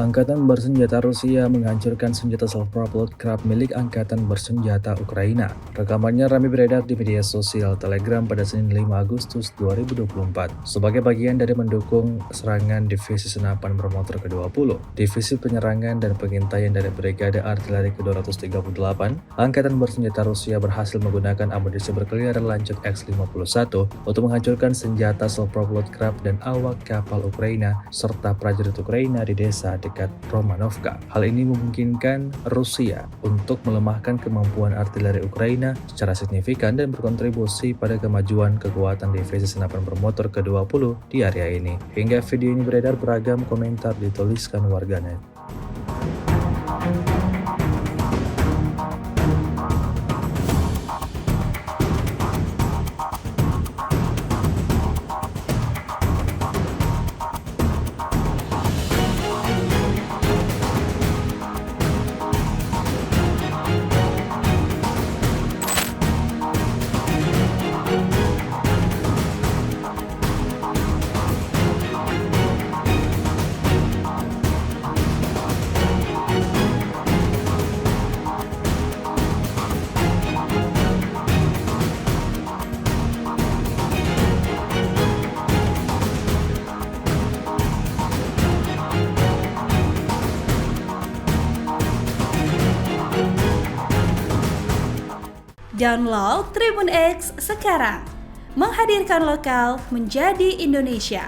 Angkatan bersenjata Rusia menghancurkan senjata self-propelled Krab milik Angkatan Bersenjata Ukraina. Rekamannya ramai beredar di media sosial Telegram pada Senin 5 Agustus 2024 sebagai bagian dari mendukung serangan Divisi Senapan Bermotor ke-20, Divisi Penyerangan dan Pengintaian dari Brigade Artileri ke-238. Angkatan Bersenjata Rusia berhasil menggunakan amunisi berkeliaran lanjut X-51 untuk menghancurkan senjata self-propelled Krab dan awak kapal Ukraina serta prajurit Ukraina di desa dekat Romanovka. Hal ini memungkinkan Rusia untuk melemahkan kemampuan artileri Ukraina secara signifikan dan berkontribusi pada kemajuan kekuatan divisi senapan bermotor ke-20 di area ini. Hingga video ini beredar, beragam komentar dituliskan warganet. Download Tribun X sekarang, menghadirkan lokal menjadi Indonesia.